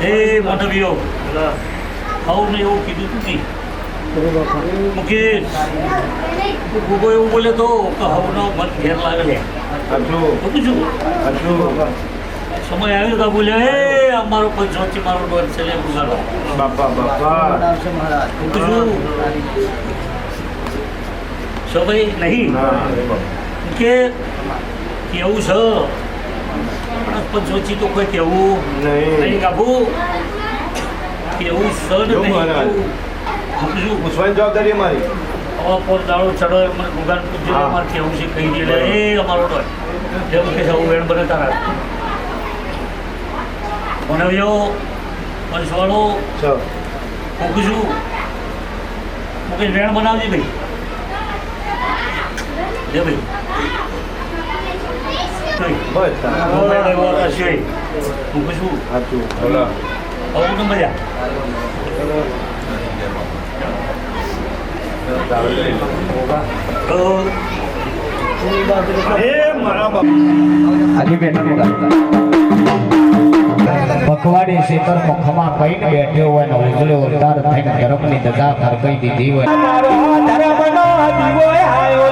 એ મોટવીઓ ખાવું એવું કીધું તું નહીં મુકેશ ગોગો એવું બોલે તો હવનો મત ઘેર લાગે સમય આવ્યો તો બોલે હે અમારો પંચોથી મારો ડોર છે ગુજારો બાપા બાપા સમય નહીં કે કેવું છે પંચોથી તો કોઈ કેવું નહીં કાબુ કેવું છે ને પૂછવાની જવાબદારી અમારી પોર દાડો ચડો મને ગુગાન પૂછજો અમારે કેવું છે કહી દે એ અમારો ડોર જેવું કે સૌ વેણ બને તારા ભણવ્યો પંચવાળો મૂકીશું મૂકી વેણ બનાવજે ભાઈ લે ભાઈ મૂકીશું આવું મજા પખવાડી શેતર મુખમાં કઈને બેઠ્યો હોય ને ઉજળે ઉતાર થઈને ધર્મની દગા ખરકાઈ દીધી હોય ધર્મનો દીવો આયો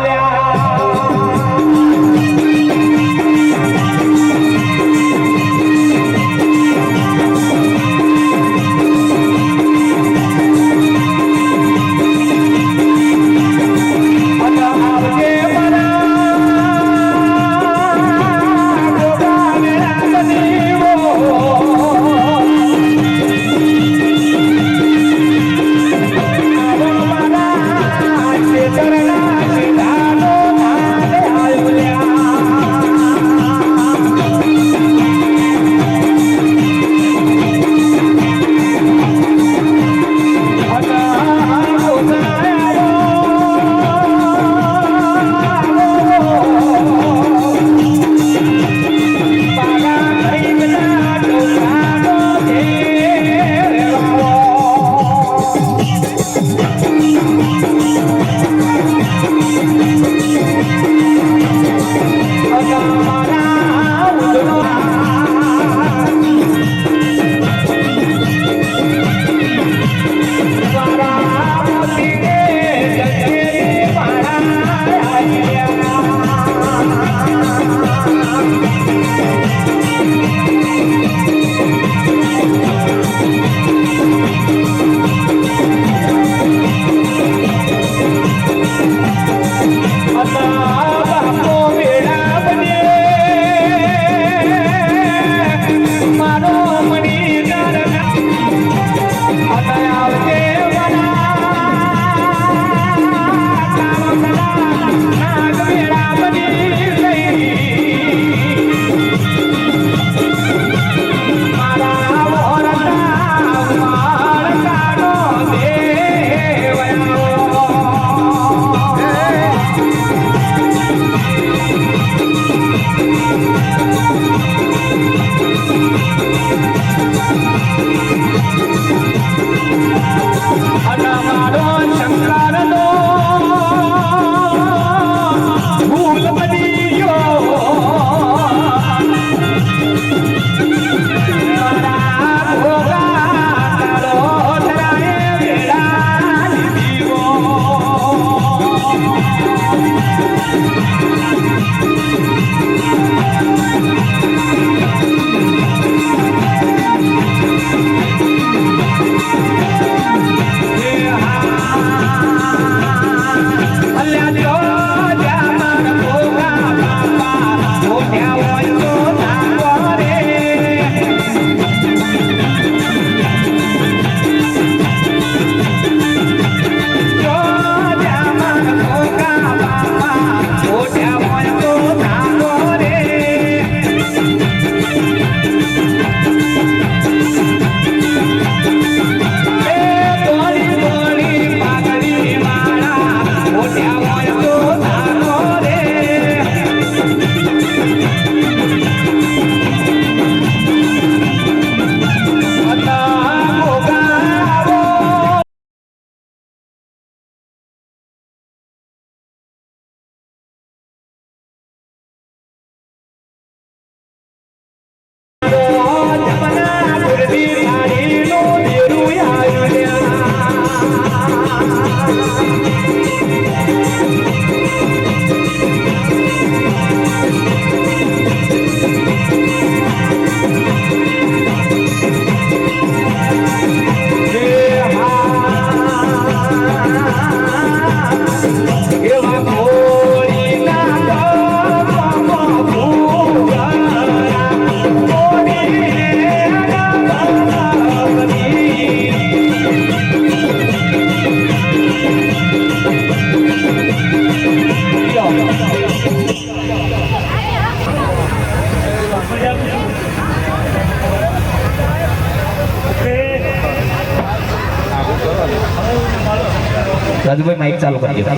રાજુભાઈ માઇક ચાલુ કરી દો.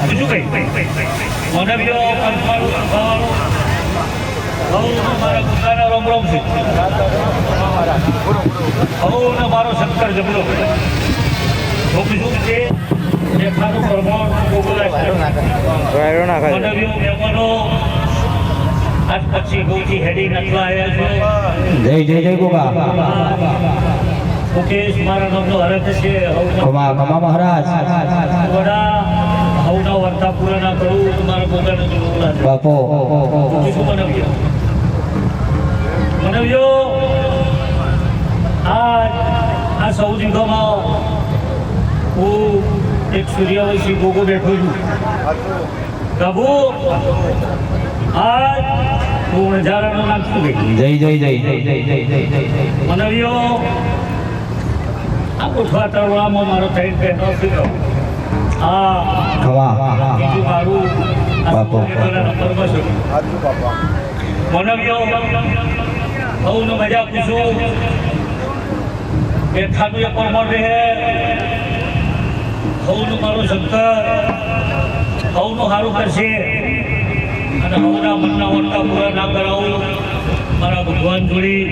બીજું કઈ માનવીઓ મારા પોતાના રોમ રોમ છે. હવને મારો શંકર જબરો તો બીજું છે દેખાનું પ્રમાણ માનવીઓ મહેમાનો આજ પછી ગૌથી હેડી નટલા આવ્યા છે. જય જય જય ગોગા. મુકેશ મારા નામનો હરખ છે. ખમા ખમા મહારાજ. વડા હવના વર્તા પૂરા ના કરું તો મારા પોતાને જરૂર લાગે. બાપો શું મનવ્યો આ સૌદી ગામમાં હું એક સૂર્યવંશી ગોગો બેઠો છું. પ્રભુ આજ હું નજારાનો નામ શું જય જય જય જય જય જય જય જય. મનવ્યો આ કોઠવા તળવાળામાં મારો થઈને બેઠો છું. ખમા બીજું મારું બાપો. નંબરમાં છું. મનવ્યો હવનો મજા પૂછું બેઠાનું એક પરમાણ રહે. હવનું મારું શંકર હવનું સારું કરશે અને હવના મનના વળતા પૂરા ના કરાવું મારા ભગવાન જોડી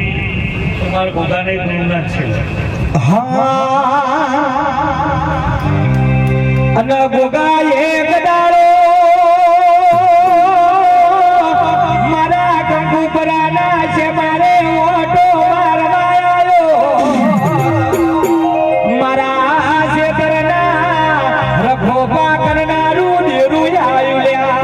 તો મારા ભોગાને ગુરુનાથ છે. અને ગોગા એક દાડો મારા ગંગુ પરાના છે મારે ઓટો મારવા આવ્યો. મારા શેતરના રખોપા કરનારું દેરું આવ્યું લ્યા.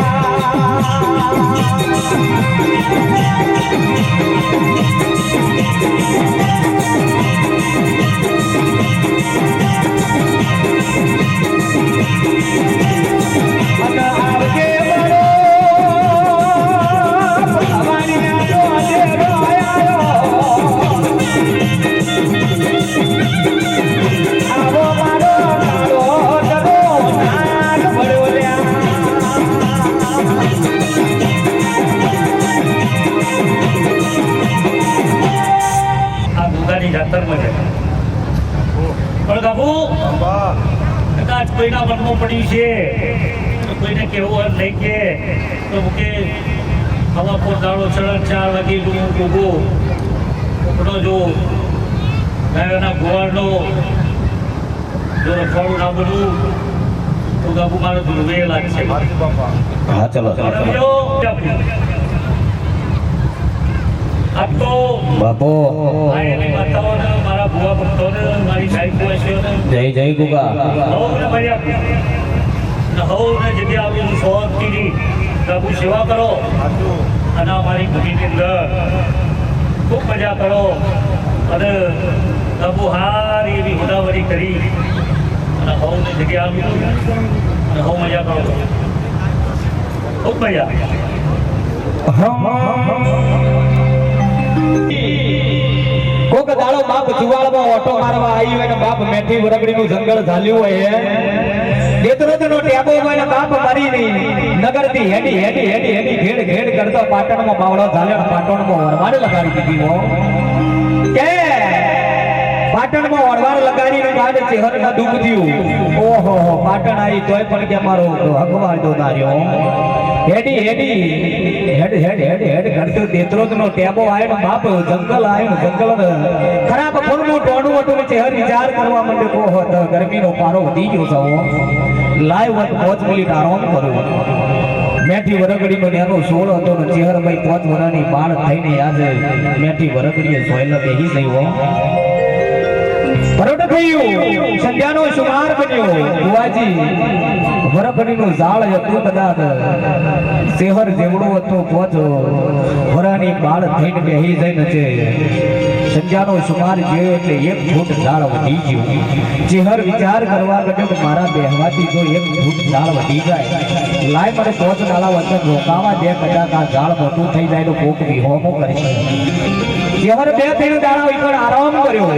પણ બાબુ કદાચ કોઈના મનમાં પડ્યું છે કોઈને કેવું હોય નહીં કે તો કે હવા પર દાડો ચડક 4 વાગે હું ગોગો ઉપડો જો ગાયના ગોવાળનો જો રખવાડું ના બનવું તો બાબુ મારો ધ્રુવે લાગશે. હા ચલો આપ તો બાપો. માતાઓને મારા ભુવા ભક્તોને મારી સાહેબ કુવાસીઓને જય જય ગોગા. હવને ભર્યા હવને જગ્યા આવેલું સોહમતીની પ્રભુ સેવા કરો અને અમારી ભૂમિની અંદર ખૂબ મજા કરો અને પ્રભુ હારી એવી હોદાવરી કરી અને હવને જગ્યા આવેલું અને હવ મજા કરો ખૂબ મજા. કોક દાડો બાપ જુવાળમાં ઓટો મારવા આવ્યો અને બાપ મેઠી વરગડીનું જંગલ ઝાલ્યું હોય દેતરોતનો ટેબો હોય ને બાપ મરી નહીં નગરથી હેડી હેડી હેડી હેડી ઘેડ ઘેડ કરતો પાટણમાં બાવળો ઝાલ્યો પાટણમાં વરવાડ લગાડી દીધી હો કે પાટણમાં વરવાડ લગાડીને બાદ ચહેરના દુઃખ થયું. ઓહો પાટણ આવી તોય પણ કે મારો હકવાર દોનાર્યો હેડી હેડી હેડ હેડ હેડ હેડ કરતો દેતરોતનો ટેબો આયો બાપ જંગલ આયો જંગલ ખરાબ ફૂલનું ટોણું હતું ચહેર વિચાર કરવા માંડ્યો કોહો તો ગરમીનો પારો વધી ગયો છો લાઈવ વત 5 મિનિટ આરામ કરું. મેઠી વરગડીનો નેનો 16 હતો ને ચહેર ભાઈ 5 વર્ષની બાળ થઈને આજે મેઠી વરગડીએ સોયલા બેહી ગયો. પરોટ થયું સંધ્યાનો સુમાર બન્યો. બુવાજી વરખડીનું ઝાડ હતું કદાચ શહેર જેવડો હતો 5 વરાની બાળ થઈને બેહી જઈને છે સંધ્યાનો સુમાર જેવો એટલે 1 ફૂટ ઝાડ વધી ગયું. ચહેર વિચાર કરવા ગયો કે મારા બેહવાથી જો 1 ફૂટ ઝાડ વધી જાય લાય મને 5 નાળા વચ્ચે રોકાવા દે કદાચ આ ઝાડ મોટું થઈ જાય તો કોક વિહોમો કરી શકે. ચહેર 2-3 દાડા ઉપર આરામ કર્યો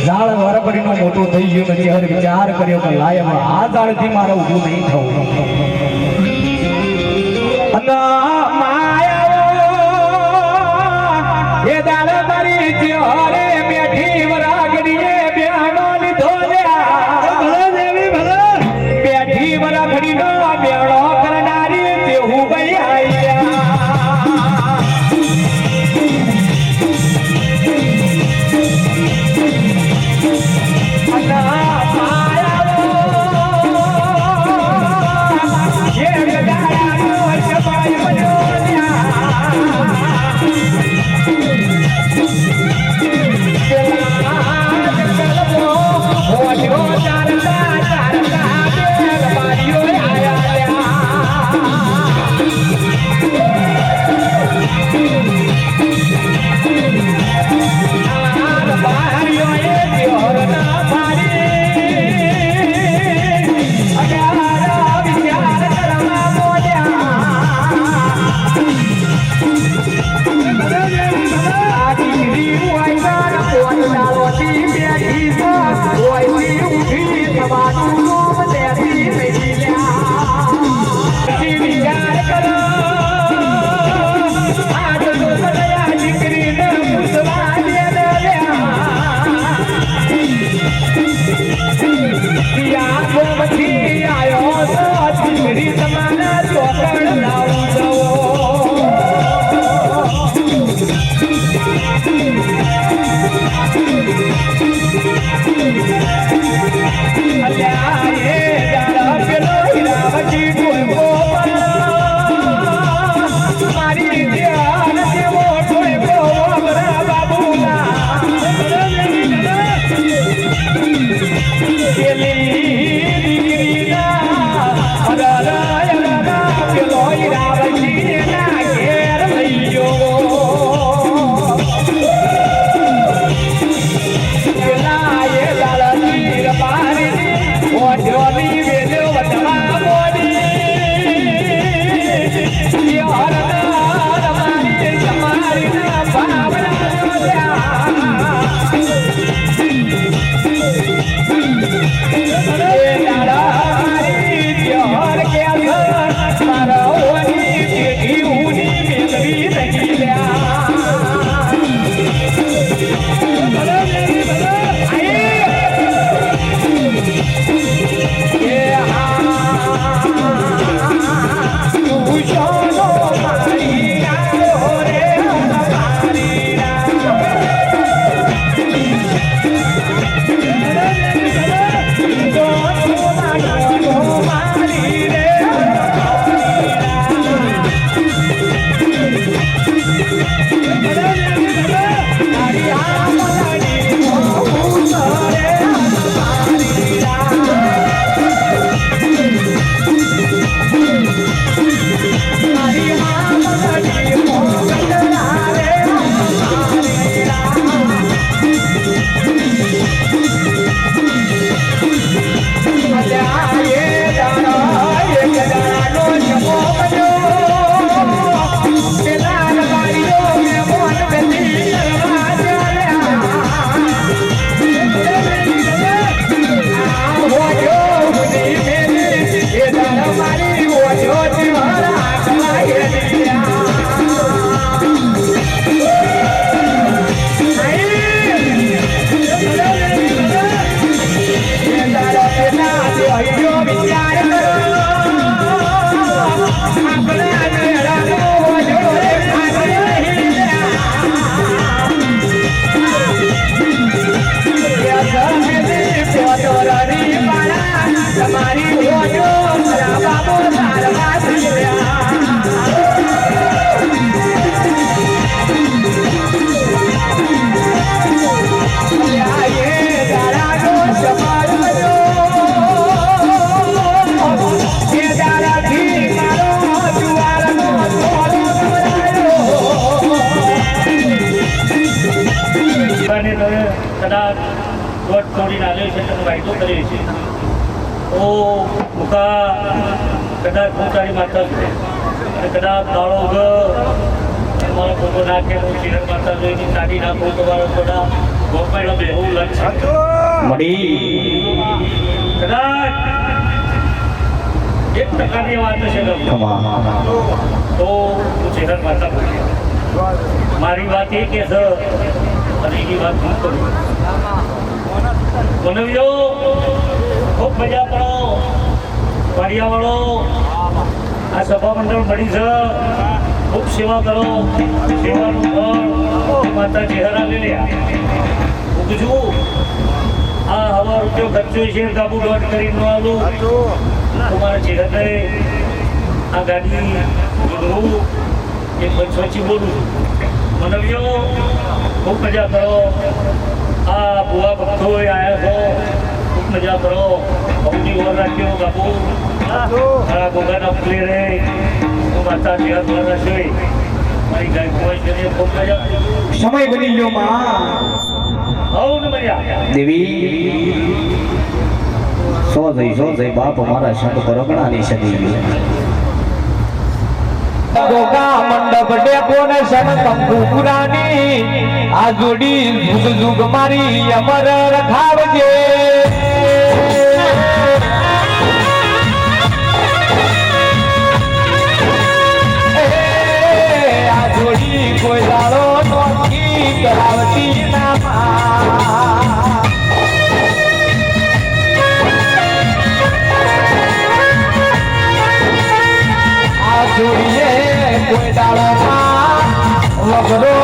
ઝાડ વરખડીનું મોટું થઈ ગયું ને ચહેર વિચાર કર્યો કે લાય આ ઝાડથી મારે ઊભું નહીં થવું. એ દાડ મારી ચહેરે મેઠી વરાગડીએ બેનો લીધો લ્યા. ભલે દેવી ભલે કદાચ વોટ તોડીને આવ્યો છે તને વાયદો કર્યો છે તો મુકા કદાચ હું તારી માતા છું અને કદાચ દાડો મારો ફોટો નાખે હું ચિરન માતા જોઈને કાઢી નાખું તો મારો બધા ગોપાઈનો બેહું લક્ષ મડી કદાચ 1% વાત છે તો હું ચિરન માતા બોલી મારી વાત એ કે છે અને એની વાત હું કરું મનવ્યો ખૂબ મજા કરો વાડિયાવાળો આ સભા મંડળ મળી છે ખૂબ સેવા કરો સેવાનું ફળ માતા ચહેરા લઈ લ્યા હું કીધું આ હવા રૂપિયો ખર્ચો છે કાબુ દોઢ કરી ન આવું તમારા ચહેરા આ ગાડી જોડવું એ પછી બોલું મનવ્યો ખૂબ મજા કરો આ ભુવા ભક્તો આવ્યા છો ખૂબ મજા કરો બહુની ઓર રાખ્યો બાપુ મારા ગોગાના ફૂલે રે હું માતા જેવા દ્વારા જોઈ મારી ગાય કોઈ કરીને ખૂબ મજા સમય બની ગયો માં આવું ને મજા દેવી સો જઈ બાપ મારા શંખ પરગણાની સદી ગઈ ગોગા મંડપ ડેપો ને શન કંકુ પુરાની આ જોડી જુગ જુગ મારી અમર રખાવજે આ જોડી કોઈ દાડો નોકી કરાવતી ના જોડીએ કોઈ દાડોમાં વગરો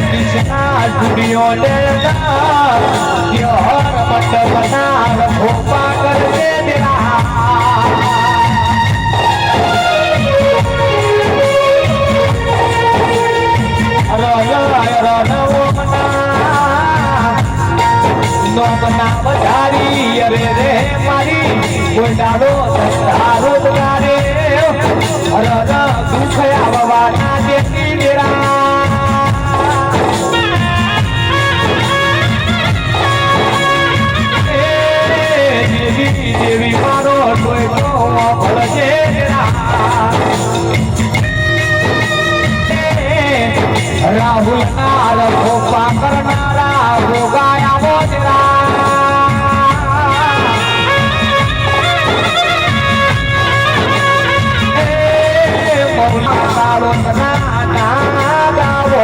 કૃષ્ણા જોડીઓ મંડપના ખોપા કરજે વધારી અરે રે મારી કોઈ દાડો તારો ગારે દુઃખ આવવાના દેતી ડેરા દેવી મારો કોઈ ભળજે રાહુલ નાર ખોપા કરનારા ભોગાયા મોજરા તારો ના ગાવો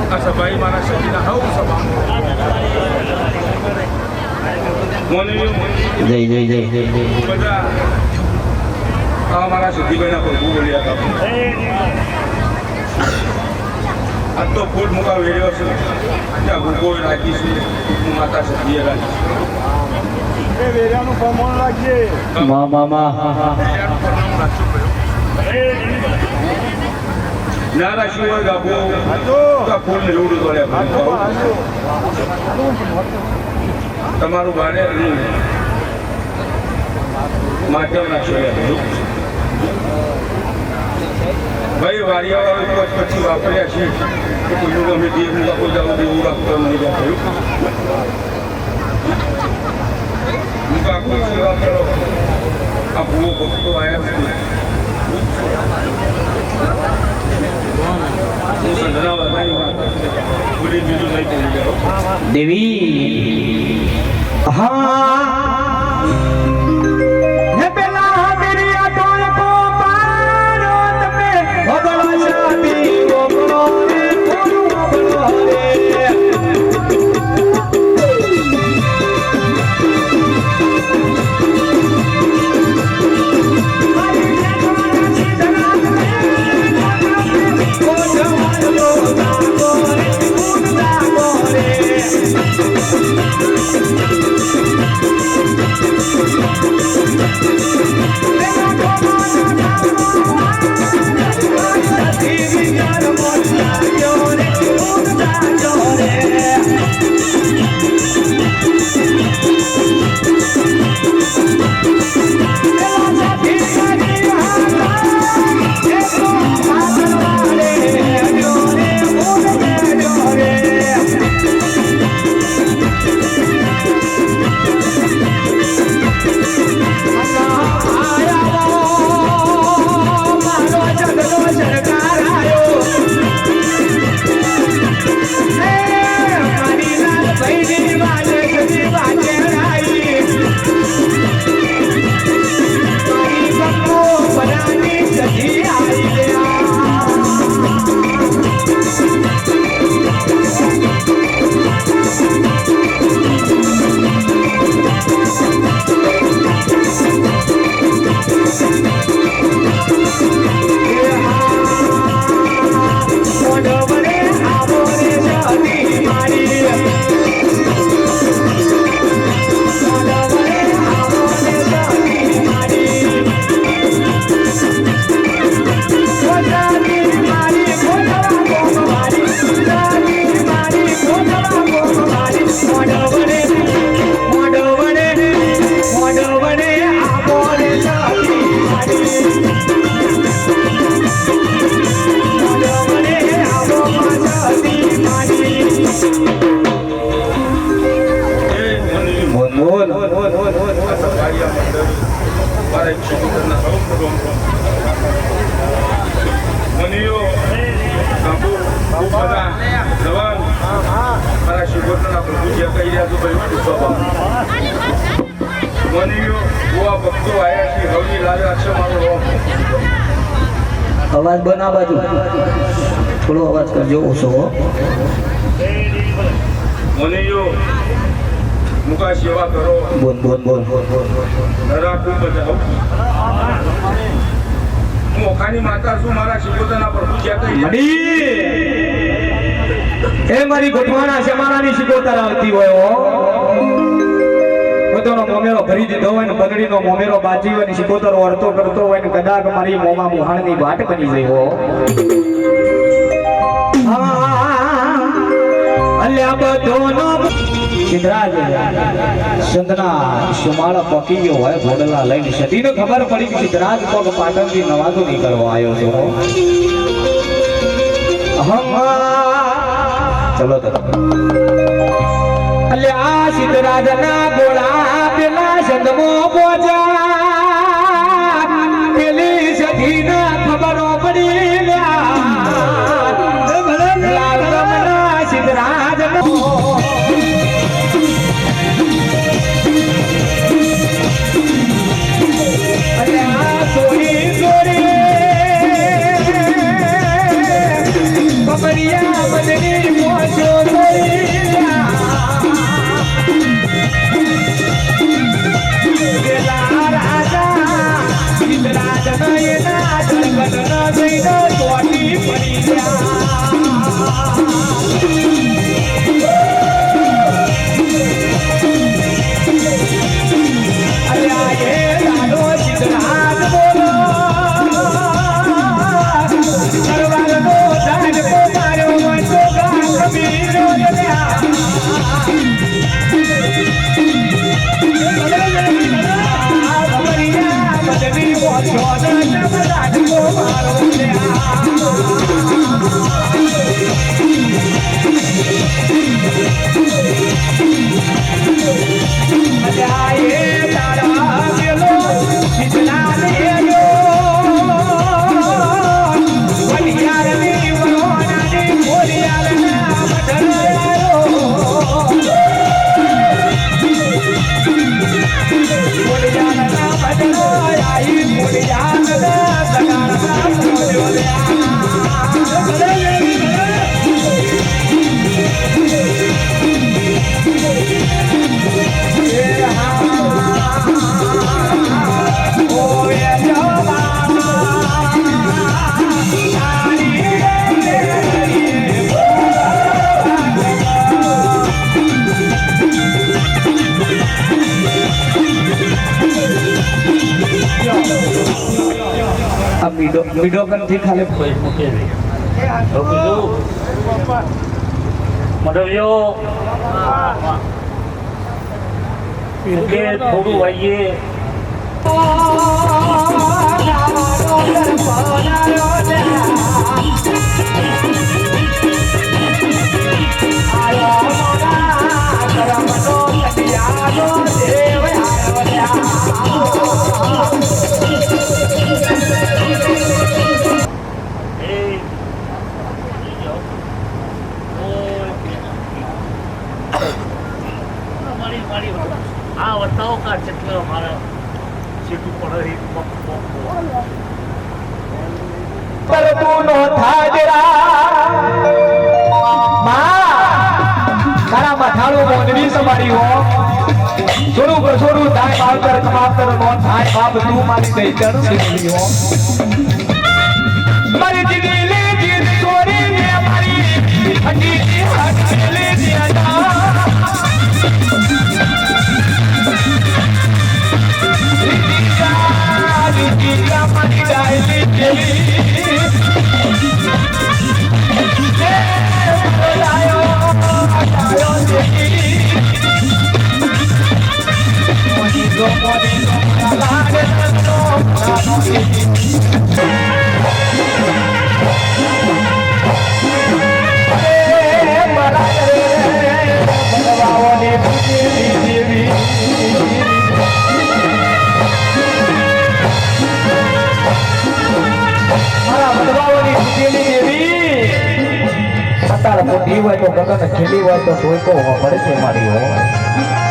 આ સભાઈ મારા શરીરના હવ સભા જય બધા આ મારા સિદ્ધિભાઈના પ્રભુ બોલ્યા હતા આ તો ફૂલ મુકા વેર્યો છે ત્યાં ભૂકો રાખીશું હું માતા સભ્ય રાખીશ એ વેર્યાનું પ્રમાણ રાખીએ મામા ના રાખ્યું હોય ગાભો તો ફૂલ ને ઉડું દોડ્યા તમારું ભાડે માધ્યમ નાખશો ભાઈ વાડિયાવાળો પછી વાપર્યા છે કે કોઈનું ગમે દેવું રાખો જાવ દેવું રાખતો નહીં થયું હું આખું સેવા કરો આ ભૂવો ભક્તો આવ્યા દેવી હા પેલા મેરી આટોલ કો પારો તમે ભગવાન શાદી ગોગળો રે ગોગળો રે બધા જવાન મારા શિવગોત્રના પ્રભુજી કહી રહ્યા છો ભાઈ શું સ્વભાવ મનીયો ગોવા ભક્તો આયા છે હવની લાગે છે મારો રોમ અવાજ બના બાજુ થોડો અવાજ કરજો ઓછો મનીયો મુકા સેવા કરો બોલ બોલ બોલ નરાકું બધા હું ઓખાની માતા છું મારા શિવગોત્રના પ્રભુજી કહી એ મારી ગોઠવાના છે મારાની શિકોતર આવતી હોય પોતાનો મોમેરો ભરી દીધો હોય ને બગડીનો મોમેરો બાજી હોય ને શિકોતર વર્તો કરતો હોય ને કદાચ મારી મોમાં મુહાણની વાટ બની ગઈ હો અલ્યા બધોનો સિદ્ધરાજ સંતના સુમાળ પકી ગયો હોય ઘોડલા લઈને સતીને ખબર પડી કે સિદ્ધરાજ પગ પાટણથી નવાજો નીકળવા આવ્યો છે ચલો તો અલ્યા સિદ્ધરાજના ગોળા પેલા સંતમો બોજા પેલી સતીને ખબરો પડી લ્યા સિદ્ધરાજનો મીડો કંથી ખાલે કોઈ મૂકે નહીં તો કીધું મડવ્યો મૂકે થોડું વાઈએ આ બતાવો કા ચટલો મારા સીટું પડે પર તું નો થાજરા મારા મથાળું મોંદડી સમારી હો છોડું પર છોડું થાય માવતર કમાવતર નો થાય બાપ તું મારી દઈ ચડ સીધી હો મારી જીલે જીત છોડી મે મારી હટી જી હટ લે દિયા Go, પતાળ મોટી હોય તો ગગન ખીલી હોય તો ધોઈકો પડે છે મારી હોય